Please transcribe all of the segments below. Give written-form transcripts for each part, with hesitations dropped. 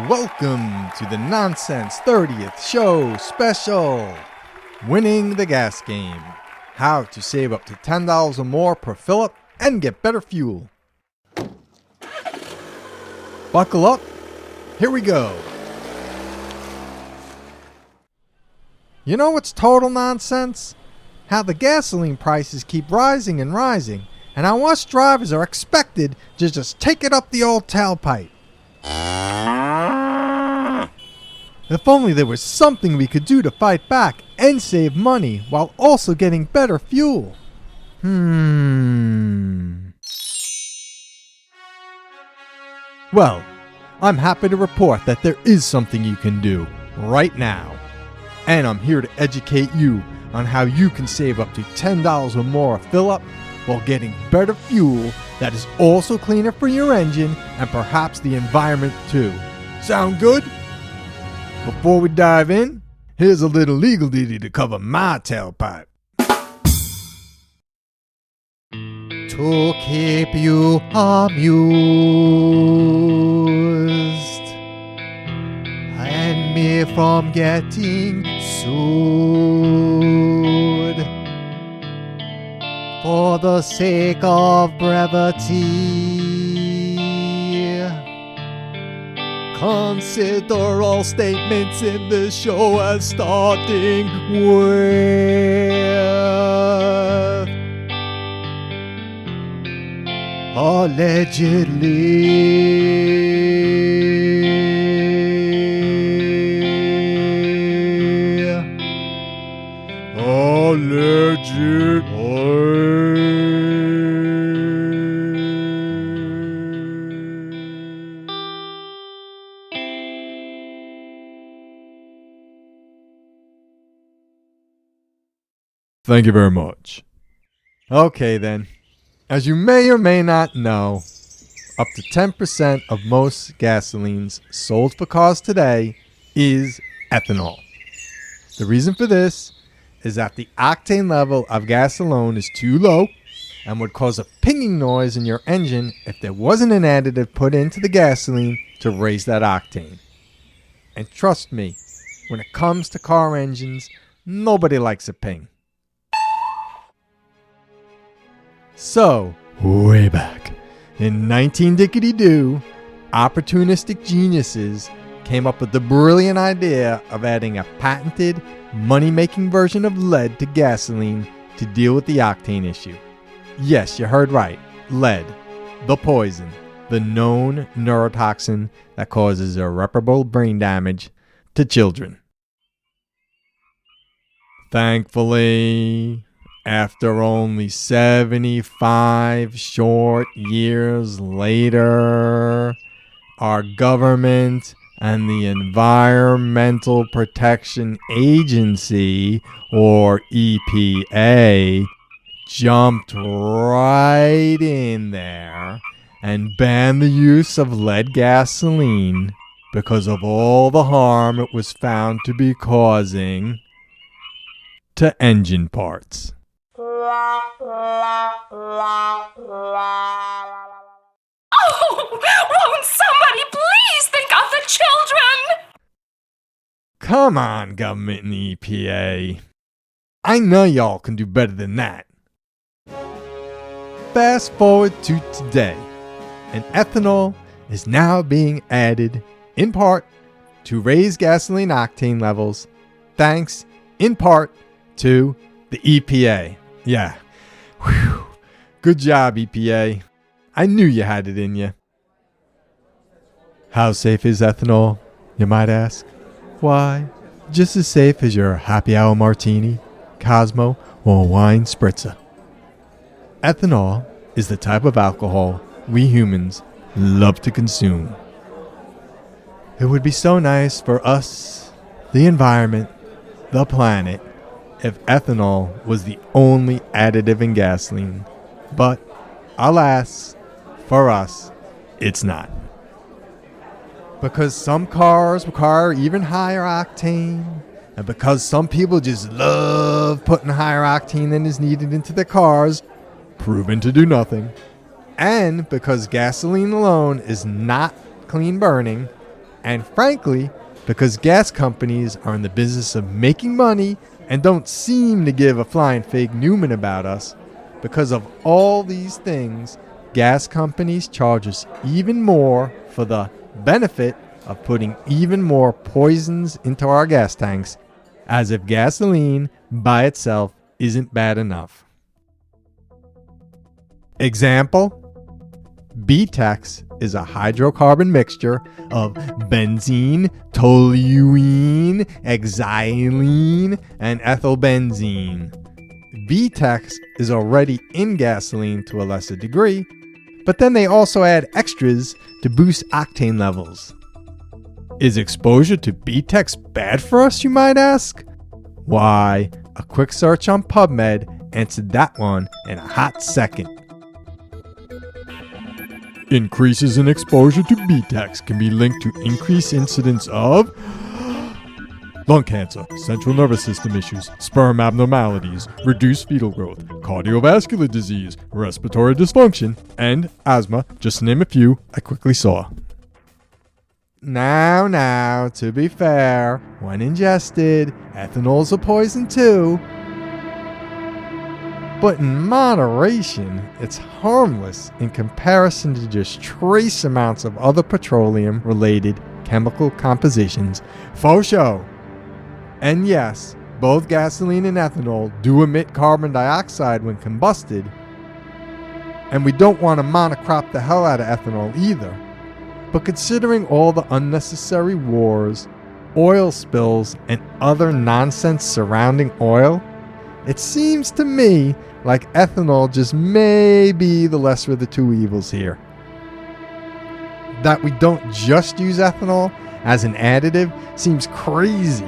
welcome to the Nonsense 30th Show Special. Winning the gas game. How to save up to $10 or more per fill-up and get better fuel. Buckle up. Here we go. You know what's total nonsense? How the gasoline prices keep rising and rising, and how us drivers are expected to just take it up the old tailpipe. If only there was something we could do to fight back and save money while also getting better fuel. Well, I'm happy to report that there is something you can do right now. And I'm here to educate you on how you can save up to $10 or more a fill-up while getting better fuel that is also cleaner for your engine and perhaps the environment too. Sound good? Before we dive in, here's a little legal ditty to cover my tailpipe. To keep you amused and me from getting sued, for the sake of brevity, consider all statements in this show as starting with Thank you very much. Okay then. As you may or may not know, up to 10% of most gasolines sold for cars today is ethanol. The reason for this is that the octane level of gas alone is too low and would cause a pinging noise in your engine if there wasn't an additive put into the gasoline to raise that octane. And trust me, when it comes to car engines, nobody likes a ping. So, way back in 19-dickety-doo, opportunistic geniuses came up with the brilliant idea of adding a patented, money-making version of lead to gasoline to deal with the octane issue. Yes, you heard right. Lead. The poison. The known neurotoxin that causes irreparable brain damage to children. Thankfully, after only 75 short years later, our government and the Environmental Protection Agency, or EPA, jumped right in there and banned the use of lead gasoline because of all the harm it was found to be causing to engine parts. Oh, won't somebody please think of the children? Come on, government and EPA. I know y'all can do better than that. Fast forward to today, and ethanol is now being added, in part, to raise gasoline octane levels, thanks, in part, to the EPA. Yeah. Whew. Good job, EPA. I knew you had it in you. How safe is ethanol, you might ask? Why, just as safe as your happy hour martini, Cosmo, or wine spritzer. Ethanol is the type of alcohol we humans love to consume. It would be so nice for us, the environment, the planet, if ethanol was the only additive in gasoline. But, alas, for us, it's not. Because some cars require even higher octane, and because some people just love putting higher octane than is needed into their cars, proven to do nothing, and because gasoline alone is not clean burning, And frankly, because gas companies are in the business of making money and don't seem to give a flying fig Newman about us, because of all these things, gas companies charge us even more for the benefit of putting even more poisons into our gas tanks, as if gasoline by itself isn't bad enough. Example: BTEX is a hydrocarbon mixture of benzene, toluene, xylene, and ethylbenzene. BTEX is already in gasoline to a lesser degree, but then they also add extras to boost octane levels. Is exposure to BTEX bad for us, you might ask? Why, a quick search on PubMed answered that one in a hot second. Increases in exposure to BTEX can be linked to increased incidence of lung cancer, central nervous system issues, sperm abnormalities, reduced fetal growth, cardiovascular disease, respiratory dysfunction, and asthma, just to name a few I quickly saw. Now, to be fair, when ingested, ethanol's a poison too. But in moderation, it's harmless in comparison to just trace amounts of other petroleum-related chemical compositions for show. And yes, both gasoline and ethanol do emit carbon dioxide when combusted, and we don't want to monocrop the hell out of ethanol either. But considering all the unnecessary wars, oil spills, and other nonsense surrounding oil, it seems to me like ethanol just may be the lesser of the two evils here. That we don't just use ethanol as an additive seems crazy.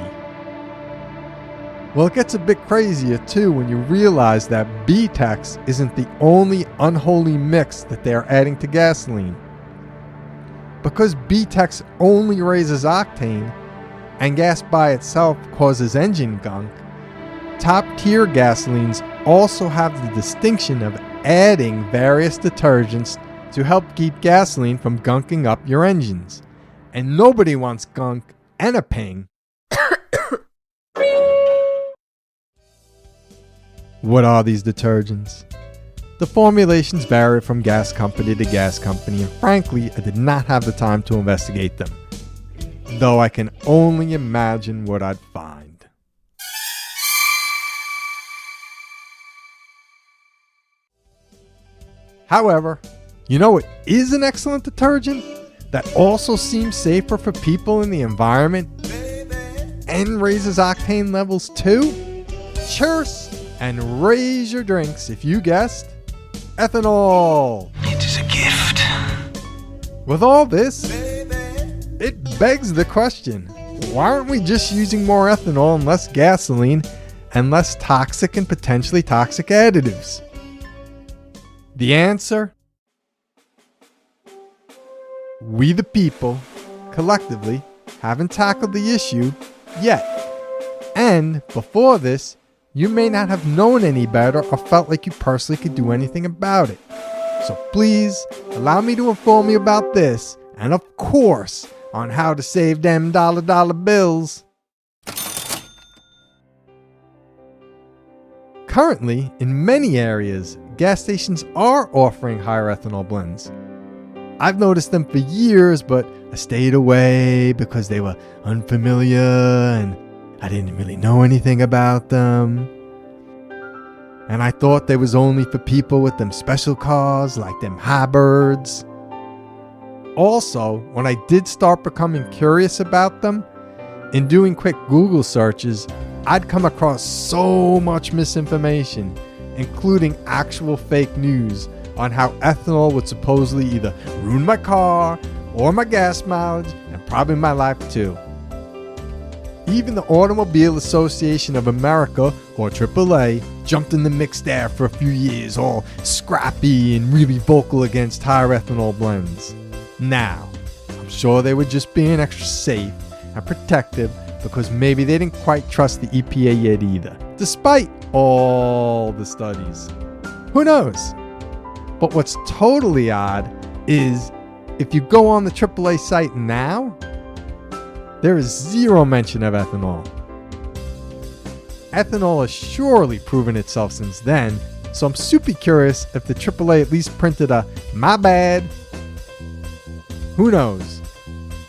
Well, it gets a bit crazier too when you realize that BTEX isn't the only unholy mix that they are adding to gasoline. Because BTEX only raises octane, and gas by itself causes engine gunk, top-tier gasolines also have the distinction of adding various detergents to help keep gasoline from gunking up your engines. And nobody wants gunk and a ping. What are these detergents? The formulations vary from gas company to gas company, and frankly, I did not have the time to investigate them, though I can only imagine what I'd find. However, you know what is an excellent detergent that also seems safer for people in the environment and raises octane levels too? Cheers and raise your drinks if you guessed ethanol. It is a gift. With all this, it begs the question, why aren't we just using more ethanol and less gasoline and less toxic and potentially toxic additives? The answer? We the people, collectively, haven't tackled the issue yet. And before this, you may not have known any better or felt like you personally could do anything about it. So please, allow me to inform you about this, and of course, on how to save them dollar bills. Currently, in many areas, gas stations are offering higher ethanol blends. I've noticed them for years, but I stayed away because they were unfamiliar and I didn't really know anything about them. And I thought they was only for people with them special cars like them hybrids. Also, when I did start becoming curious about them, in doing quick Google searches, I'd come across so much misinformation, including actual fake news on how ethanol would supposedly either ruin my car or my gas mileage and probably my life too. Even the Automobile Association of America, or AAA, jumped in the mix there for a few years, all scrappy and really vocal against higher ethanol blends. Now, I'm sure they were just being extra safe and protective because maybe they didn't quite trust the EPA yet either, despite all the studies. Who knows? But what's totally odd is if you go on the AAA site now, there is zero mention of ethanol. Ethanol has surely proven itself since then, so I'm super curious if the AAA at least printed a "my bad." Who knows?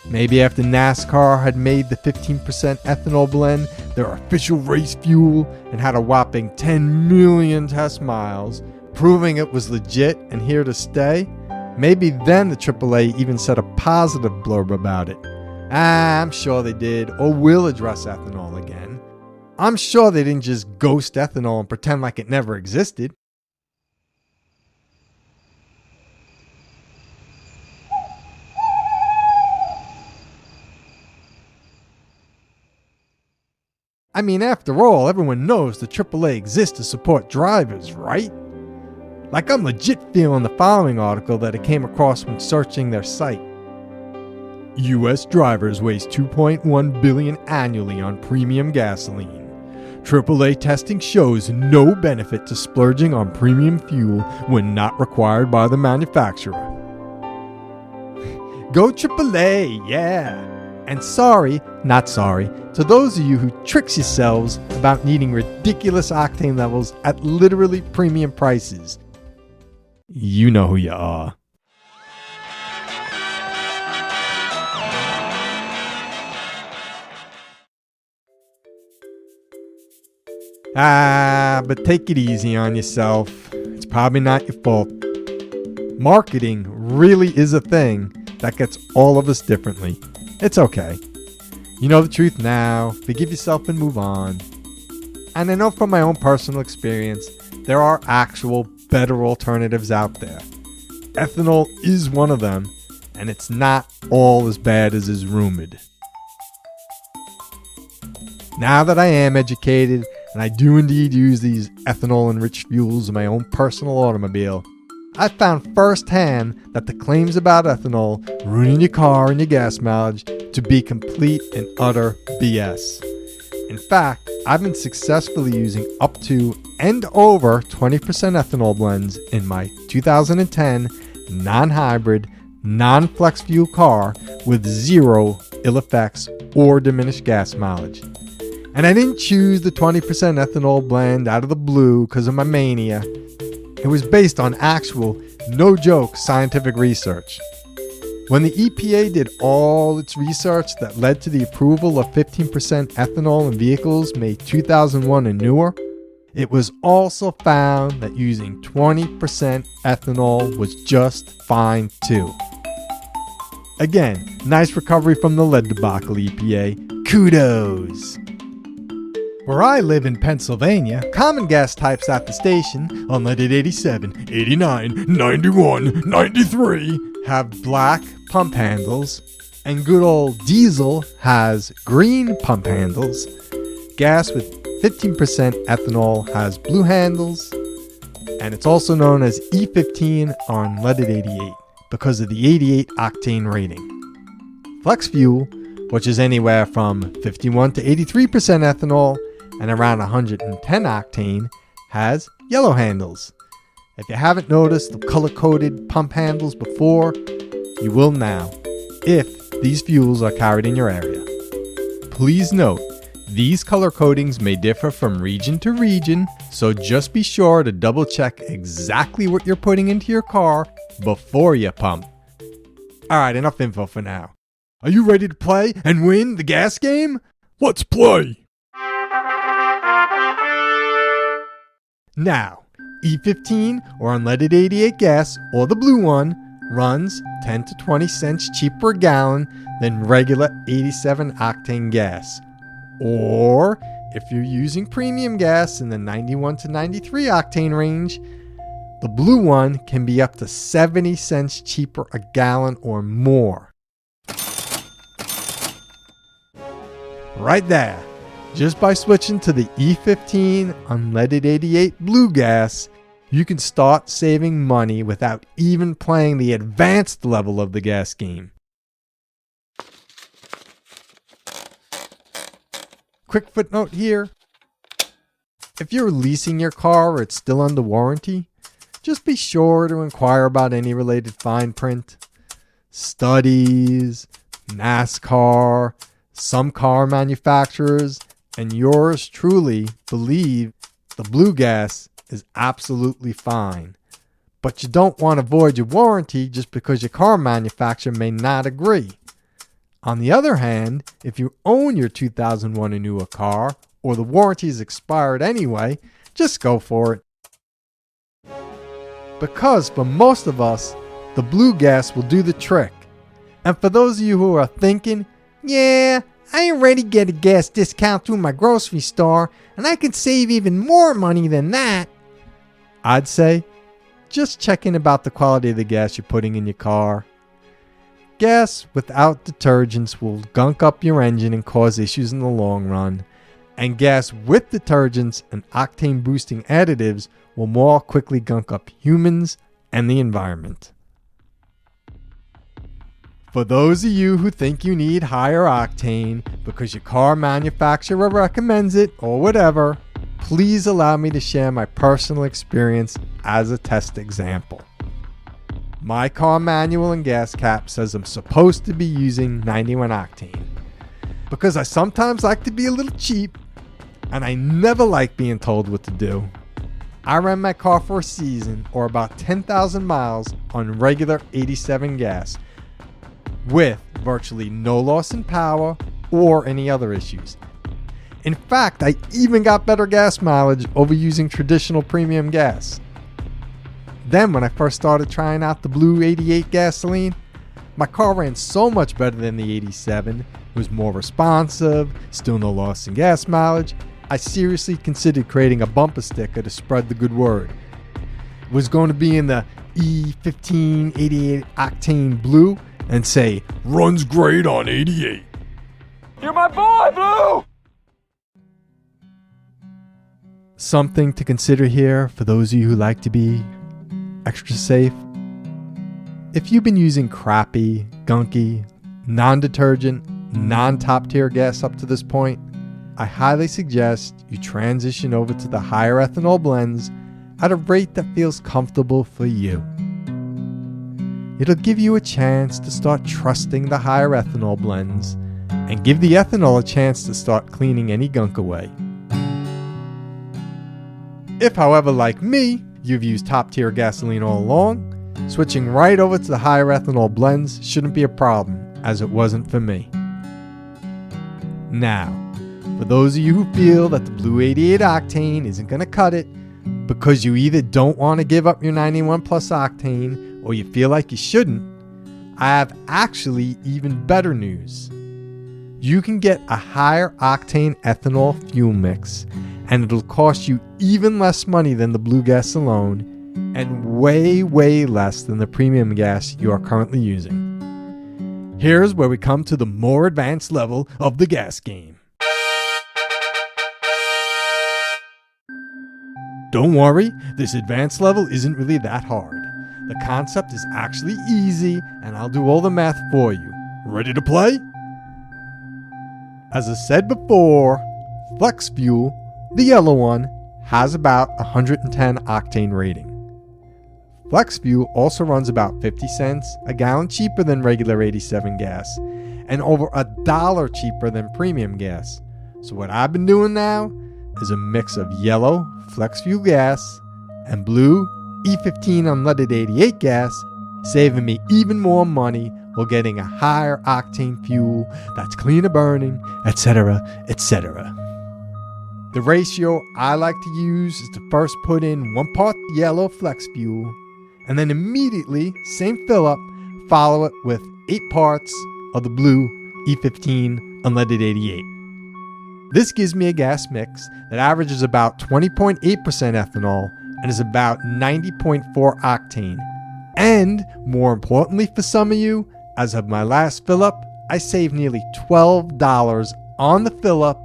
Maybe after NASCAR had made the 15% ethanol blend their official race fuel and had a whopping 10 million test miles, proving it was legit and here to stay, maybe then the AAA even said a positive blurb about it. I'm sure they did, or will address ethanol again. I'm sure they didn't just ghost ethanol and pretend like it never existed. I mean, after all, everyone knows the AAA exists to support drivers, right? Like, I'm legit feeling the following article that I came across when searching their site. U.S. drivers waste $2.1 billion annually on premium gasoline. AAA testing shows no benefit to splurging on premium fuel when not required by the manufacturer. Go AAA, yeah! And sorry, not sorry, to those of you who tricks yourselves about needing ridiculous octane levels at literally premium prices. You know who you are. But take it easy on yourself. It's probably not your fault. Marketing really is a thing that gets all of us differently. It's okay. You know the truth now. Forgive yourself and move on. And I know from my own personal experience, there are actual better alternatives out there. Ethanol is one of them, and it's not all as bad as is rumored. Now that I am educated, and I do indeed use these ethanol-enriched fuels in my own personal automobile, I found firsthand that the claims about ethanol ruining your car and your gas mileage to be complete and utter BS. In fact, I've been successfully using up to and over 20% ethanol blends in my 2010 non-hybrid, non-flexfuel car with zero ill effects or diminished gas mileage. And I didn't choose the 20% ethanol blend out of the blue because of my mania. It was based on actual, no joke, scientific research. When the EPA did all its research that led to the approval of 15% ethanol in vehicles made 2001 and newer, it was also found that using 20% ethanol was just fine too. Again, nice recovery from the lead debacle, EPA. Kudos! Where I live in Pennsylvania, common gas types at the station, unleaded 87, 89, 91, 93, have black pump handles, and good old diesel has green pump handles. Gas with 15% ethanol has blue handles, and it's also known as E15 or unleaded 88 because of the 88 octane rating. Flex fuel, which is anywhere from 51 to 83% ethanol, and around 110 octane, has yellow handles. If you haven't noticed the color-coded pump handles before, you will now, if these fuels are carried in your area. Please note, these color codings may differ from region to region, so just be sure to double check exactly what you're putting into your car before you pump. Alright, enough info for now. Are you ready to play and win the gas game? Let's play! Now, E15 or unleaded 88 gas, or the blue one, runs 10 to 20 cents cheaper a gallon than regular 87 octane gas. Or, if you're using premium gas in the 91 to 93 octane range, the blue one can be up to 70 cents cheaper a gallon or more. Right there. Just by switching to the E15 unleaded 88 blue gas, you can start saving money without even playing the advanced level of the gas game. Quick footnote here. If you're leasing your car or it's still under warranty, just be sure to inquire about any related fine print. Studies, NASCAR, Some car manufacturers and yours truly believe the blue gas is absolutely fine. But you don't want to void your warranty just because your car manufacturer may not agree. On the other hand, if you own your 2001 or newer car, or the warranty is expired anyway, just go for it. Because for most of us, the blue gas will do the trick. And for those of you who are thinking, yeah, I already get a gas discount through my grocery store, and I can save even more money than that, I'd say, just check in about the quality of the gas you're putting in your car. Gas without detergents will gunk up your engine and cause issues in the long run. And gas with detergents and octane boosting additives will more quickly gunk up humans and the environment. For those of you who think you need higher octane because your car manufacturer recommends it or whatever, please allow me to share my personal experience as a test example. My car manual and gas cap says I'm supposed to be using 91 octane. Because I sometimes like to be a little cheap, and I never like being told what to do, I ran my car for a season, or about 10,000 miles, on regular 87 gas, with virtually no loss in power or any other issues. In fact, I even got better gas mileage over using traditional premium gas. Then when I first started trying out the blue 88 gasoline, my car ran so much better than the 87. It was more responsive, still no loss in gas mileage. I seriously considered creating a bumper sticker to spread the good word. It was going to be in the E15 88 octane blue and say, runs great on 88. You're my boy, Blue! Something to consider here for those of you who like to be extra safe. If you've been using crappy, gunky, non-detergent, non-top tier gas up to this point, I highly suggest you transition over to the higher ethanol blends at a rate that feels comfortable for you. It'll give you a chance to start trusting the higher ethanol blends and give the ethanol a chance to start cleaning any gunk away. If, however, like me, you've used top-tier gasoline all along, switching right over to the higher ethanol blends shouldn't be a problem, as it wasn't for me. Now, for those of you who feel that the blue 88 octane isn't going to cut it because you either don't want to give up your 91 plus octane or you feel like you shouldn't, I have actually even better news. You can get a higher octane ethanol fuel mix, and it'll cost you even less money than the blue gas alone, and way, way less than the premium gas you are currently using. Here's where we come to the more advanced level of the gas game. Don't worry, this advanced level isn't really that hard. The concept is actually easy, and I'll do all the math for you. Ready to play? As I said before, FlexFuel, the yellow one, has about 110 octane rating. FlexFuel also runs about 50 cents a gallon cheaper than regular 87 gas, and over $1 cheaper than premium gas. So what I've been doing now is a mix of yellow FlexFuel gas and blue E15 unleaded 88 gas, saving me even more money while getting a higher octane fuel that's cleaner burning, etc., etc. The ratio I like to use is to first put in 1 part yellow FlexFuel, and then immediately, same fill up, follow it with 8 parts of the blue E15 unleaded 88. This gives me a gas mix that averages about 20.8% ethanol and is about 90.4 octane. And, more importantly for some of you, as of my last fill up, I saved nearly $12 on the fill up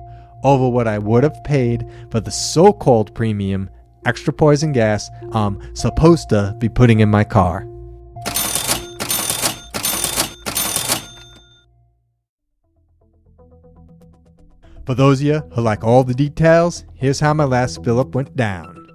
over what I would have paid for the so-called premium extra poison gas I'm supposed to be putting in my car. For those of you who like all the details, here's how my last fill up went down.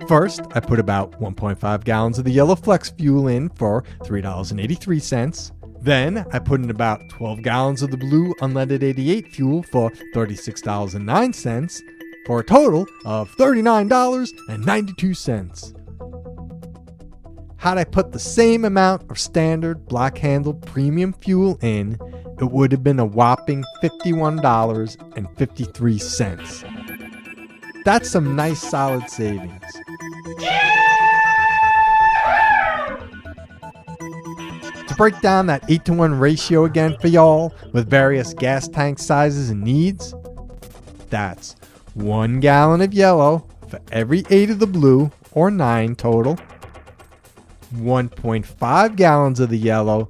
First, I put about 1.5 gallons of the yellow FlexFuel in for $3.83. Then I put in about 12 gallons of the blue unleaded 88 fuel for $36.09 for a total of $39.92. Had I put the same amount of standard black-handled premium fuel in, it would have been a whopping $51.53. That's some nice solid savings. To break down that 8-to-1 ratio again for y'all with various gas tank sizes and needs, that's 1 gallon of yellow for every 8 of the blue, or 9 total. 1.5 gallons of the yellow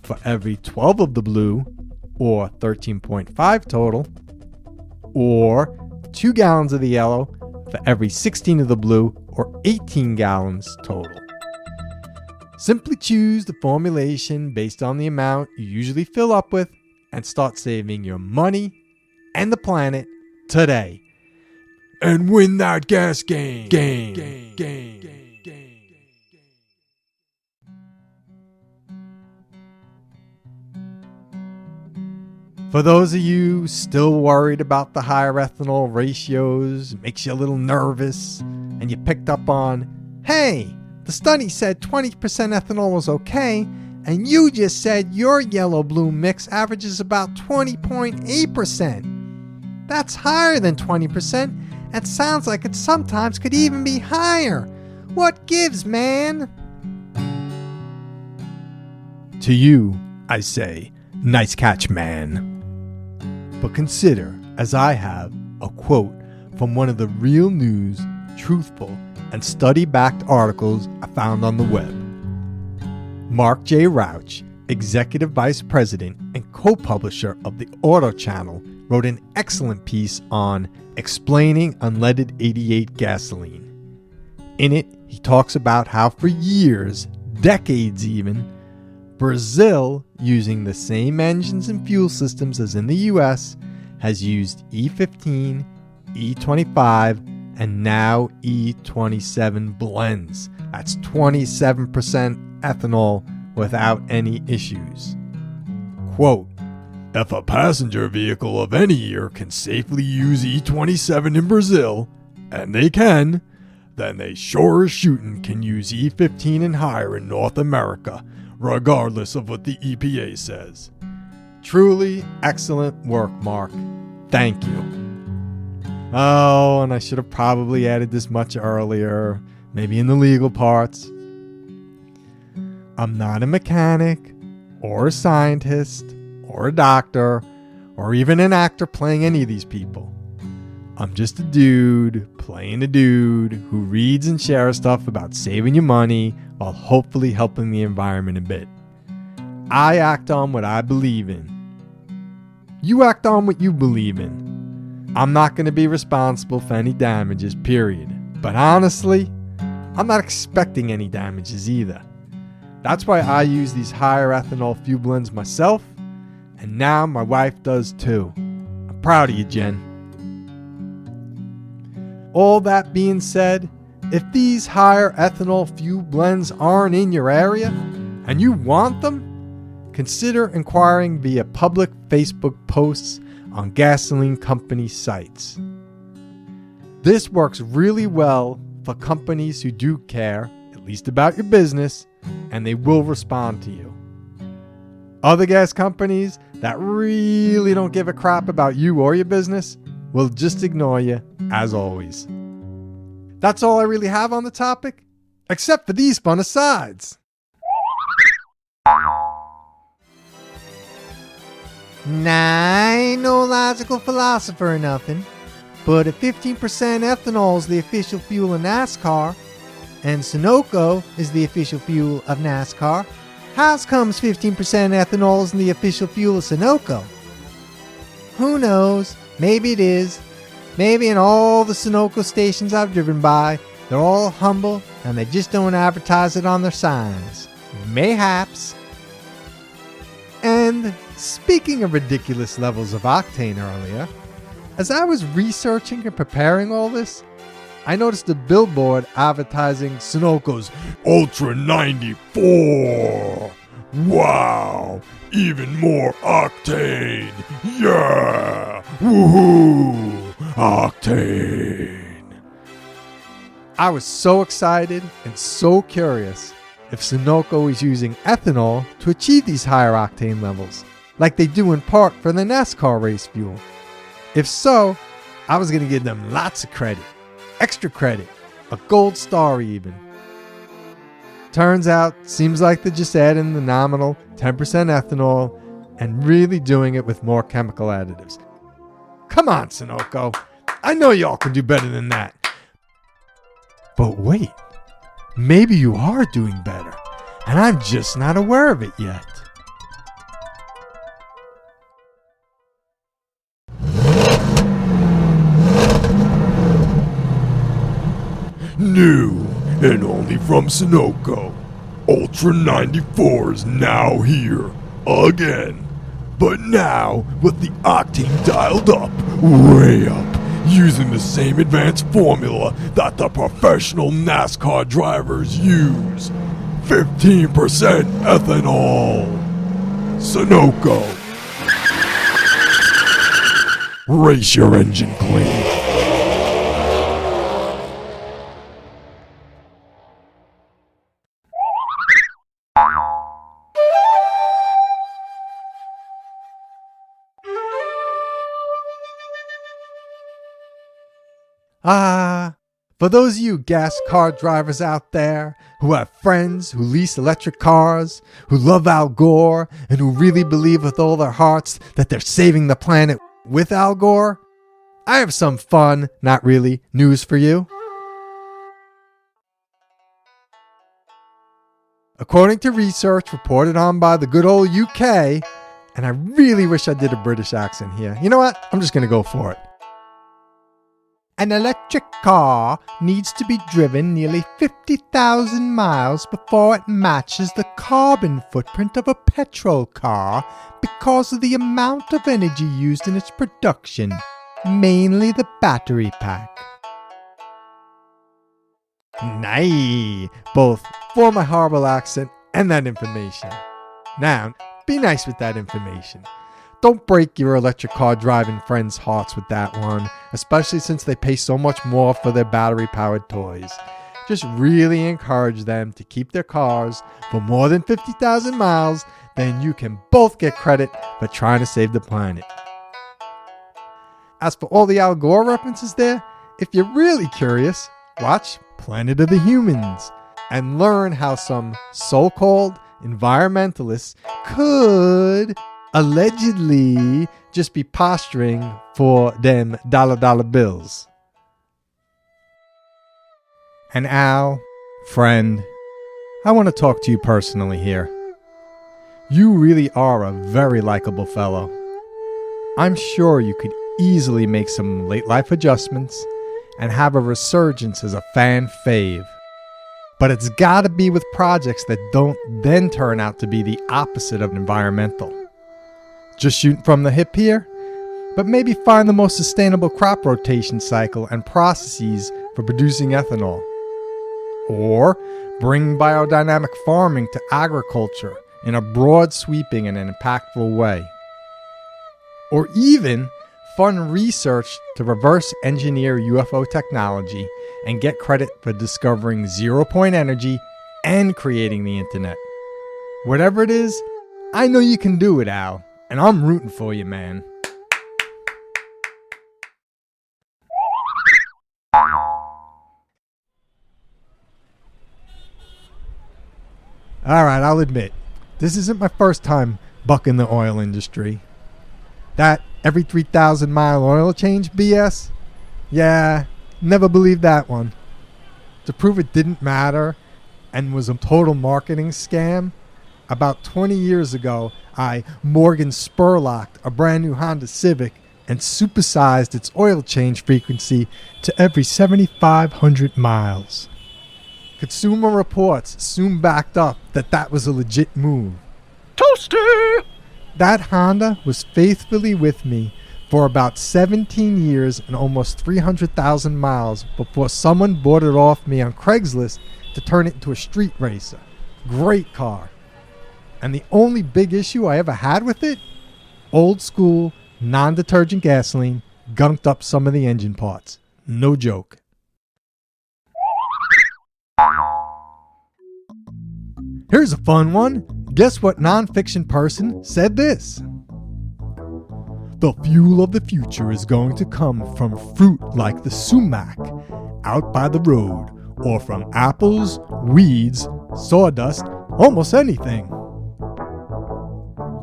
for every 12 of the blue, or 13.5 total. Or 2 gallons of the yellow for every 16 of the blue, or 18 gallons total. Simply choose the formulation based on the amount you usually fill up with and start saving your money and the planet today. And win that gas game. For those of you still worried about the higher ethanol ratios, makes you a little nervous, and you picked up on, hey, the study said 20% ethanol was okay, and you just said your yellow-blue mix averages about 20.8%. That's higher than 20%, and sounds like it sometimes could even be higher. What gives, man? To you, I say, nice catch, man. But consider, as I have, a quote from one of the real news, truthful, and study-backed articles I found on the web. Mark J. Rauch, Executive Vice President and co-publisher of the Auto Channel, wrote an excellent piece on explaining unleaded 88 gasoline. In it, he talks about how for years, decades even, Brazil, using the same engines and fuel systems as in the US, has used E15, E25, and now E27 blends. That's 27% ethanol without any issues. Quote, if a passenger vehicle of any year can safely use E27 in Brazil, and they can, then they sure as shootin' can use E15 and higher in North America, regardless of what the EPA says. Truly excellent work, Mark. Thank you. Oh, and I should have probably added this much earlier, maybe in the legal parts. I'm not a mechanic, or a scientist, or a doctor, or even an actor playing any of these people. I'm just a dude playing a dude who reads and shares stuff about saving you money while hopefully helping the environment a bit. I act on what I believe in. You act on what you believe in. I'm not going to be responsible for any damages, period. But honestly, I'm not expecting any damages either. That's why I use these higher ethanol fuel blends myself, and now my wife does too. I'm proud of you, Jen. All that being said, if these higher ethanol fuel blends aren't in your area and you want them, consider inquiring via public Facebook posts on gasoline company sites. This works really well for companies who do care, at least about your business, and they will respond to you. Other gas companies that really don't give a crap about you or your business will just ignore you, as always. That's all I really have on the topic, except for these fun asides. Nah, I ain't no logical philosopher or nothing, but if 15% ethanol is the official fuel of NASCAR, and Sunoco is the official fuel of NASCAR, how comes 15% ethanol is the official fuel of Sunoco? Who knows? Maybe it is. Maybe in all the Sunoco stations I've driven by, they're all humble and they just don't advertise it on their signs. Mayhaps. And speaking of ridiculous levels of octane earlier, as I was researching and preparing all this, I noticed a billboard advertising Sunoco's Ultra 94 Wow! Even more octane! Yeah! Woohoo! Octane! I was so excited and so curious if Sunoco is using ethanol to achieve these higher octane levels, like they do in part for the NASCAR race fuel. If so, I was going to give them lots of credit, extra credit, a gold star even. Turns out, seems like they're just adding the nominal 10% ethanol and really doing it with more chemical additives. Come on, Sunoco. I know y'all can do better than that. But wait, maybe you are doing better, and I'm just not aware of it yet. New and only from Sunoco, Ultra 94 is now here again. But now with the octane dialed up, way up, using the same advanced formula that the professional NASCAR drivers use. 15% ethanol. Sunoco. Race your engine clean. For those of you gas car drivers out there who have friends who lease electric cars, who love Al Gore, and who really believe with all their hearts that they're saving the planet with Al Gore, I have some fun, not really, news for you. According to research reported on by the good old UK, and I really wish I did a British accent here. You know what? I'm just going to go for it. An electric car needs to be driven nearly 50,000 miles before it matches the carbon footprint of a petrol car because of the amount of energy used in its production, mainly the battery pack. Nay, both for my horrible accent and that information. Now, be nice with that information. Don't break your electric car driving friends' hearts with that one, especially since they pay so much more for their battery-powered toys. Just really encourage them to keep their cars for more than 50,000 miles, then you can both get credit for trying to save the planet. As for all the Al Gore references there, if you're really curious, watch Planet of the Humans and learn how some so-called environmentalists could allegedly just be posturing for them dollar bills. And Al, friend, I want to talk to you personally here. You really are a very likable fellow. I'm sure you could easily make some late life adjustments and have a resurgence as a fan fave. But it's gotta be with projects that don't then turn out to be the opposite of environmental. Just shooting from the hip here, but maybe find the most sustainable crop rotation cycle and processes for producing ethanol. Or bring biodynamic farming to agriculture in a broad, sweeping, and impactful way. Or even fund research to reverse engineer UFO technology and get credit for discovering zero-point energy and creating the internet. Whatever it is, I know you can do it, Al. And I'm rooting for you, man. Alright, I'll admit, this isn't my first time bucking the oil industry. That every 3,000 mile oil change BS? Yeah, never believed that one. To prove it didn't matter and was a total marketing scam, about 20 years ago, I Morgan Spurlocked a brand new Honda Civic and supersized its oil change frequency to every 7,500 miles. Consumer Reports soon backed up that was a legit move. Toasty! That Honda was faithfully with me for about 17 years and almost 300,000 miles before someone bought it off me on Craigslist to turn it into a street racer. Great car. And the only big issue I ever had with it, old school, non-detergent gasoline gunked up some of the engine parts. No joke. Here's a fun one. Guess what nonfiction person said this? The fuel of the future is going to come from fruit like the sumac out by the road, or from apples, weeds, sawdust, almost anything.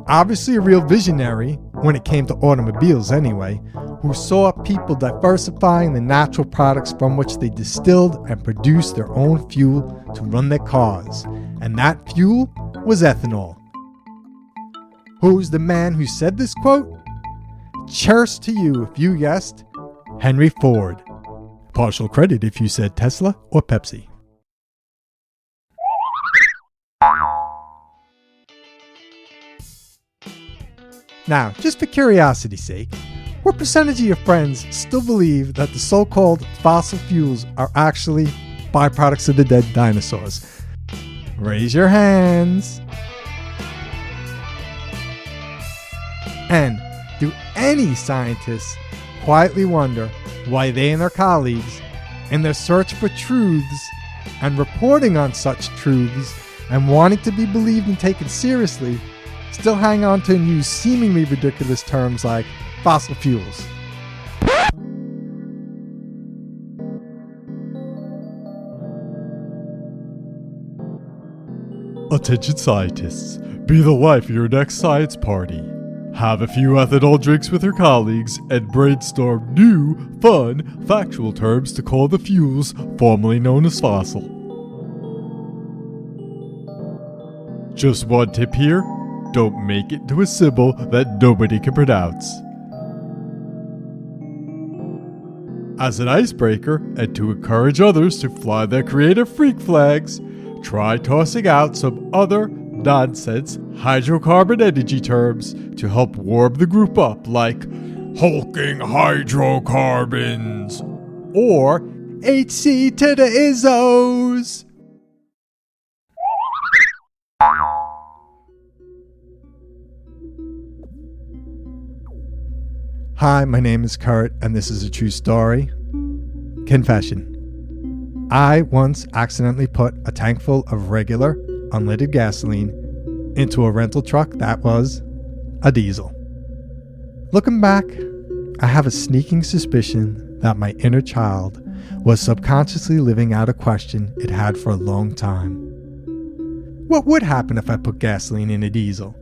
Obviously a real visionary when it came to automobiles anyway, who saw people diversifying the natural products from which they distilled and produced their own fuel to run their cars. And that fuel was ethanol. Who's the man who said this quote? Cheers to you if you guessed Henry Ford. Partial credit if you said Tesla or Pepsi. Now, just for curiosity's sake, what percentage of your friends still believe that the so-called fossil fuels are actually byproducts of the dead dinosaurs? Raise your hands. And do any scientists quietly wonder why they and their colleagues, in their search for truths and reporting on such truths and wanting to be believed and taken seriously, still hang on to and use seemingly ridiculous terms like fossil fuels? Attention scientists, be the life of your next science party. Have a few ethanol drinks with your colleagues and brainstorm new, fun, factual terms to call the fuels formerly known as fossil. Just one tip here, don't make it into a symbol that nobody can pronounce. As an icebreaker, and to encourage others to fly their creative freak flags, try tossing out some other nonsense hydrocarbon energy terms to help warm the group up, like hulking hydrocarbons or HC to the Izzos. Hi, my name is Kurt, and this is a true story. Confession. I once accidentally put a tank full of regular, unleaded gasoline into a rental truck that was a diesel. Looking back, I have a sneaking suspicion that my inner child was subconsciously living out a question it had for a long time. What would happen if I put gasoline in a diesel?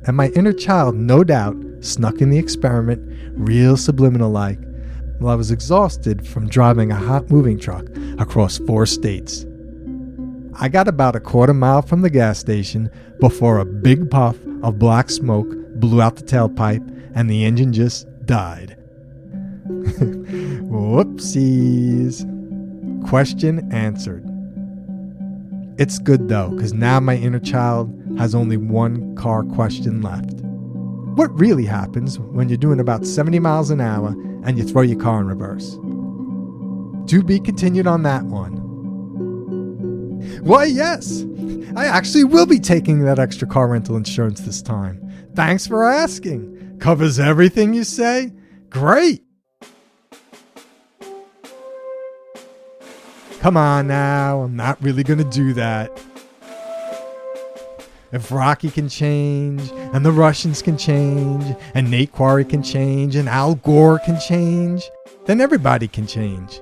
And my inner child, no doubt, snuck in the experiment real subliminal-like while I was exhausted from driving a hot moving truck across 4 states. I got about a quarter mile from the gas station before a big puff of black smoke blew out the tailpipe and the engine just died. Whoopsies. Question answered. It's good though, because now my inner child has only one car question left. What really happens when you're doing about 70 miles an hour and you throw your car in reverse? To be continued on that one. Why, yes, I actually will be taking that extra car rental insurance this time. Thanks for asking. Covers everything you say? Great. Come on now, I'm not really going to do that. If Rocky can change, and the Russians can change, and Nate Quarry can change, and Al Gore can change, then everybody can change.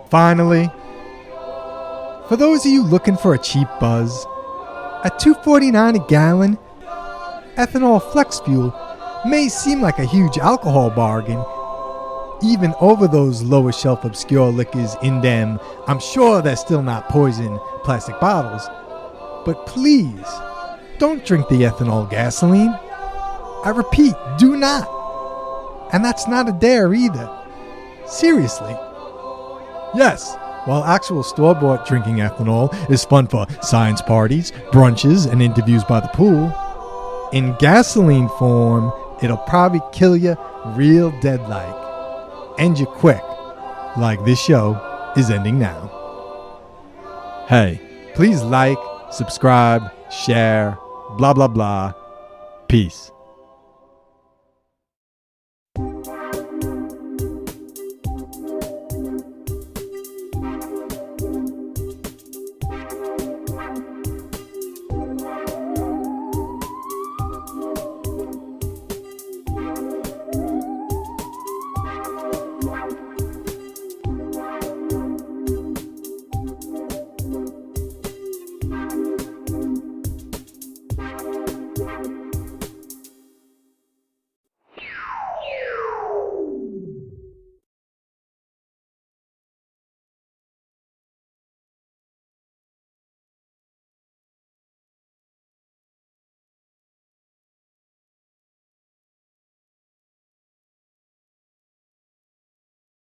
Finally, for those of you looking for a cheap buzz, at $2.49 a gallon, ethanol flexfuel may seem like a huge alcohol bargain, even over those lower shelf obscure liquors in them, I'm sure they're still not poison, plastic bottles. But please, don't drink the ethanol gasoline. I repeat, do not. And that's not a dare either. Seriously. Yes, while actual store-bought drinking ethanol is fun for science parties, brunches, and interviews by the pool, in gasoline form, It'll probably kill you real dead-like. End you quick, like this show is ending now. Hey, please like, subscribe, share, blah blah blah. Peace.